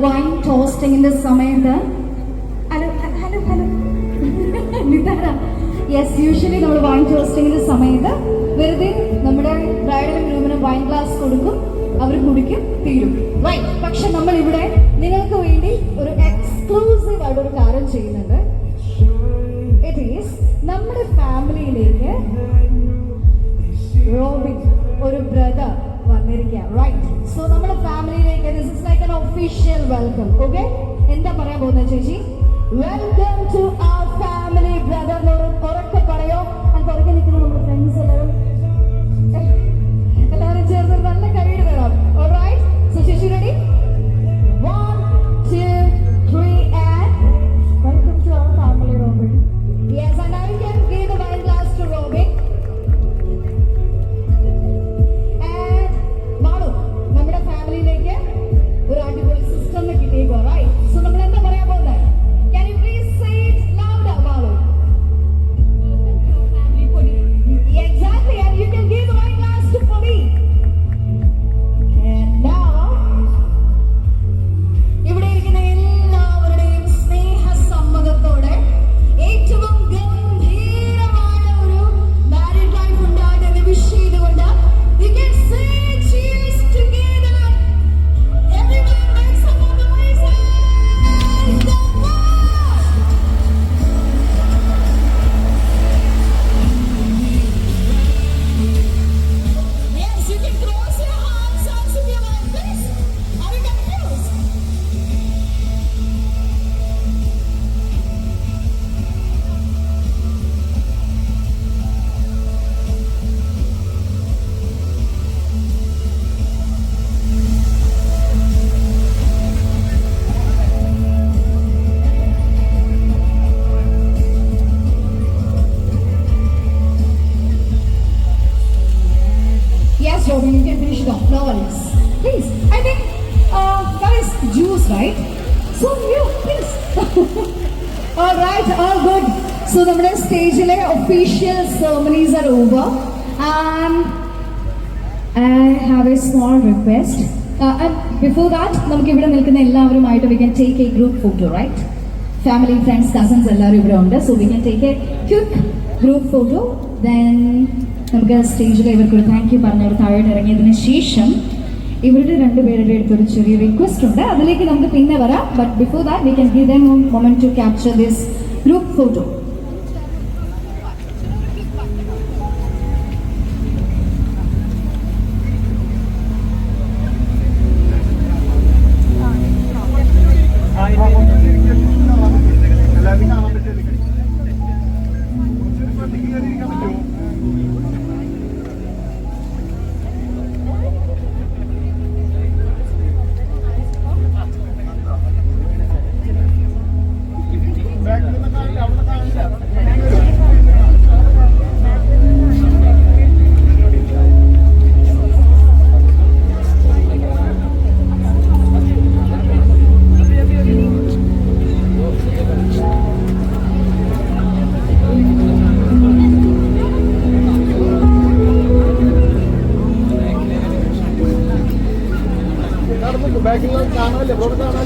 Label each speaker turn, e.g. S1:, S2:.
S1: Wine ടോസ്റ്റിങ്ങിന്റെ സമയത്ത് hello hello hello yes, usually നമ്മൾ wine ടോസ്റ്റിങ്ങിന്റെ സമയത്ത് വെറുതെ നമ്മുടെ ബ്രൈഡലും ഗ്രൂമിനും വൈൻ ഗ്ലാസ് കൊടുക്കും, അവർ കുടിക്കും, തീരും. റൈറ്റ്. പക്ഷെ നമ്മൾ ഇവിടെ നിങ്ങൾക്ക് വേണ്ടി ഒരു എക്സ്ക്ലൂസീവ് ആയിട്ട് ഒരു കാര്യം ചെയ്യുന്നുണ്ട്. ഇറ്റ് ഈസ് നമ്മുടെ ഫാമിലിയിലേക്ക് റോബിൻ ഒരു ബ്രദർ വന്നിരിക്കുക. റൈറ്റ്. സോ നമ്മുടെ ഫാമിലിയിലേക്ക് this is like an official welcome. Okay, എന്താ പറയാൻ പോകുന്നത് ചേച്ചി? Welcome to our family brother എന്നൊരു ഉറക്കെ പറയോ. പുറകെ നിൽക്കുന്ന നമ്മുടെ ഫ്രണ്ട്സ് എല്ലാവരും ചേർന്ന് നല്ല കൈയ്യടി തരാം. ഓൾറൈറ്റ്. സോ ചേച്ചി ready? 1 2 3 and welcome to our family, Robin. Yes, and I can give the wine glass to Robin. And Malu, നമ്മുടെ ഫാമിലിയിലേക്ക് ഒരു അടിപൊളി സിസ്റ്ററിനെ കിട്ടിയേക്കോ. റൈറ്റ്. സോ നമ്മൾ എന്താ പറയാൻ പോകുന്നത്? Can you please say it louder, Malu? Exactly, and you can give the wine glass to Polly. And now, ഇവിടെ ഇരിക്കുന്ന എല്ലാവരുടെയും സ്നേഹസമ്മതത്തോടെ ഏറ്റവും ഗംഭീരമായ ഒരു മാരിഡ് ലൈഫ് ഉണ്ടാകട്ടെ എന്ന് വിഷ് ചെയ്തുകൊണ്ട് you can say cheers together. Everyone make some noise. Yes, you can close your hands also if you like this. Are you confused? Yes, Robin, you can finish it off. No worries. Please. I think that is juice, right? So you, please. All right, all good. So നമ്മുടെ സ്റ്റേജിലെ official ceremonies are over and I have a small request. And before that, നമുക്ക് ഇവിടെ നിൽക്കുന്ന എല്ലാവരുമായിട്ട് we can take a group photo, right? Family, friends, cousins എല്ലാവരും ഇവിടെ ഉണ്ട്. So we can take a quick group photo. Then നമുക്ക് സ്റ്റേജിൽ ഇവർക്കൊരു താങ്ക് യു പറഞ്ഞവർ താഴോട്ട് ഇറങ്ങിയതിന് ശേഷം ഇവരുടെ രണ്ടുപേരുടെ അടുത്തൊരു ചെറിയ റിക്വസ്റ്റ് ഉണ്ട്, അതിലേക്ക് നമുക്ക് പിന്നെ വരാം. But before that we can give them a moment to capture this group photo.
S2: ബാക്കിലുള്ള കാണാനല്ലേ